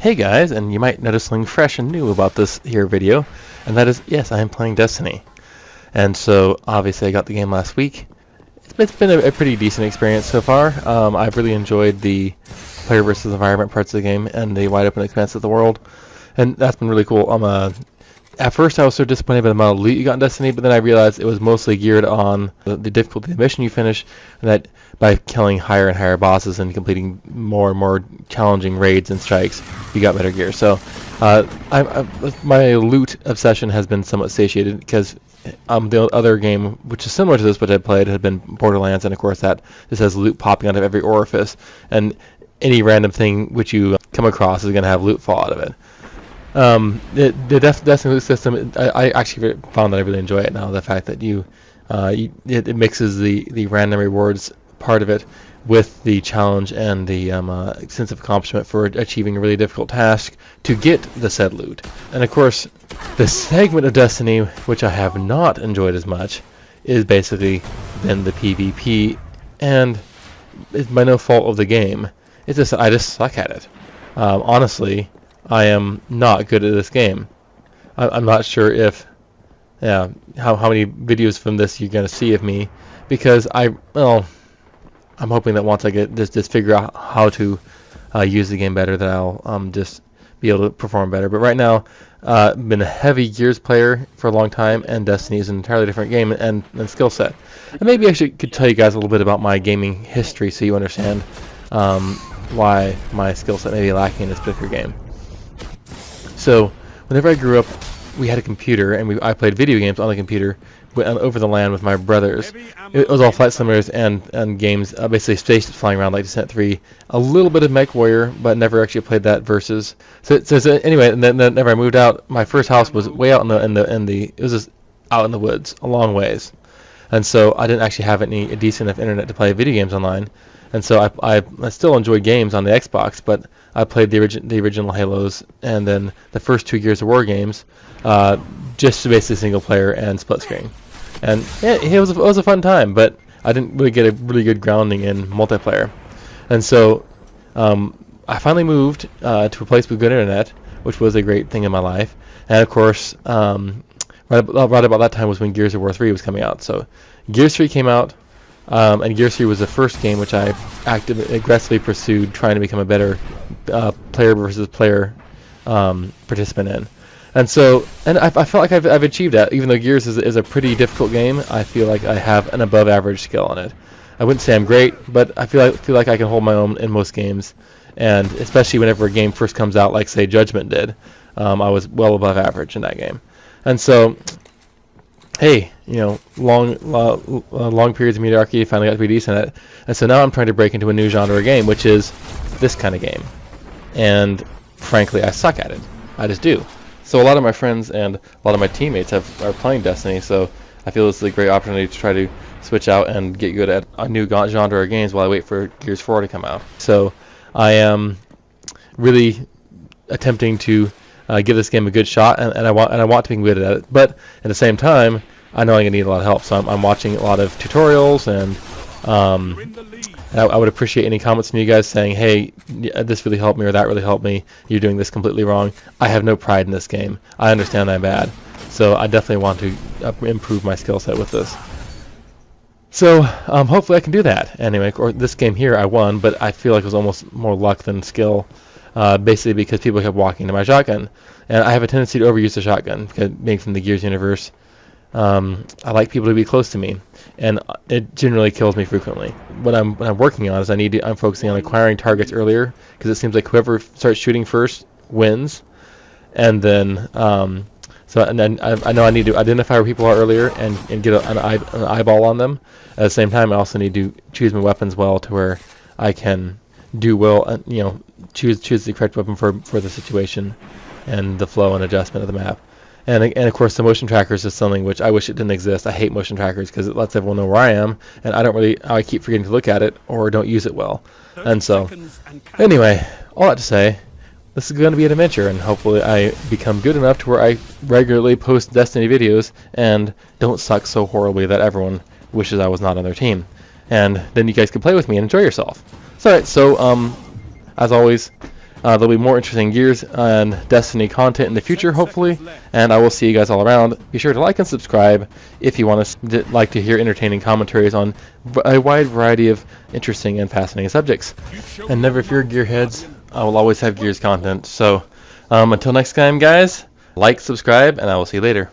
Hey guys, and you might notice something fresh and new about this here video, and that is, yes, I am playing Destiny. And so, obviously I got the game last week. It's been a pretty decent experience so far. I've really enjoyed the player versus environment parts of the game and the wide open expanse of the world, and that's been really cool. At first I was so disappointed by the amount of loot you got in Destiny, but then I realized it was mostly geared on the difficulty of the mission you finish, and that by killing higher and higher bosses and completing more and more challenging raids and strikes, you got better gear. So my loot obsession has been somewhat satiated, because the other game, which is similar to this but I played, had been Borderlands, and of course this has loot popping out of every orifice, and any random thing which you come across is going to have loot fall out of it. The Destiny loot system, I actually found that I really enjoy it now. The fact that it mixes the random rewards part of it with the challenge and the sense of accomplishment for achieving a really difficult task to get the said loot. And of course, the segment of Destiny which I have not enjoyed as much is basically been the PvP, and it's by no fault of the game. It's just I just suck at it. Honestly, I am not good at this game. I'm not sure if, how many videos from this you're gonna see of me, because I'm hoping that once I get just figure out how to use the game better, that I'll just be able to perform better. But right now, I've been a heavy Gears player for a long time, and Destiny is an entirely different game and skill set. And maybe I could tell you guys a little bit about my gaming history so you understand why my skill set may be lacking in this particular game. So, whenever I grew up, we had a computer, and I played video games on the computer over the LAN with my brothers. It was all flight simulators and games, basically spaceships flying around like Descent 3. A little bit of MechWarrior, but never actually played that Versus. So anyway, and then whenever I moved out, my first house was way out it was just out in the woods, a long ways. And so I didn't actually have any decent enough internet to play video games online. And so I still enjoy games on the Xbox, but I played the original Halos, and then the first 2 Gears of War games, just basically single player and split screen. And yeah, it was a fun time, but I didn't really get a really good grounding in multiplayer. And so I finally moved to a place with good internet, which was a great thing in my life. And of course, right about that time was when Gears of War 3 was coming out. So Gears 3 came out. And Gears 3 was the first game which I aggressively pursued, trying to become a better player versus player participant in. And so, I felt like I've achieved that. Even though Gears is a pretty difficult game, I feel like I have an above average skill on it. I wouldn't say I'm great, but I feel like I can hold my own in most games, and especially whenever a game first comes out, like say Judgment did, I was well above average in that game. And so, hey, long periods of mediocrity finally got to be decent at it. And so now I'm trying to break into a new genre of game, which is this kind of game. And frankly, I suck at it. I just do. So a lot of my friends and a lot of my teammates are playing Destiny, so I feel this is a great opportunity to try to switch out and get good at a new genre of games while I wait for Gears 4 to come out. So I am really attempting to give this game a good shot, and I want to be good at it. But at the same time, I know I'm going to need a lot of help, so I'm watching a lot of tutorials, and I would appreciate any comments from you guys saying, hey, this really helped me, or that really helped me, you're doing this completely wrong. I have no pride in this game. I understand I'm bad, so I definitely want to improve my skill set with this. So hopefully I can do that. Anyway, or this game here I won, but I feel like it was almost more luck than skill, basically because people kept walking to my shotgun. And I have a tendency to overuse the shotgun, because being from the Gears universe, I like people to be close to me, and it generally kills me frequently. What I'm working on is I'm focusing on acquiring targets earlier, because it seems like whoever starts shooting first wins. And then I know I need to identify where people are earlier and get an eyeball on them. At the same time, I also need to choose my weapons well to where I can do well, and choose the correct weapon for the situation and the flow and adjustment of the map. And of course, the motion trackers is something which I wish it didn't exist. I hate motion trackers because it lets everyone know where I am, and I keep forgetting to look at it or don't use it well. And so, anyway, all that to say, this is going to be an adventure, and hopefully I become good enough to where I regularly post Destiny videos and don't suck so horribly that everyone wishes I was not on their team. And then you guys can play with me and enjoy yourself. So, as always, There'll be more interesting Gears and Destiny content in the future, hopefully, and I will see you guys all around. Be sure to like and subscribe if you want to like to hear entertaining commentaries on a wide variety of interesting and fascinating subjects. And never fear, Gearheads, I will always have Gears content. So until next time, guys, like, subscribe, and I will see you later.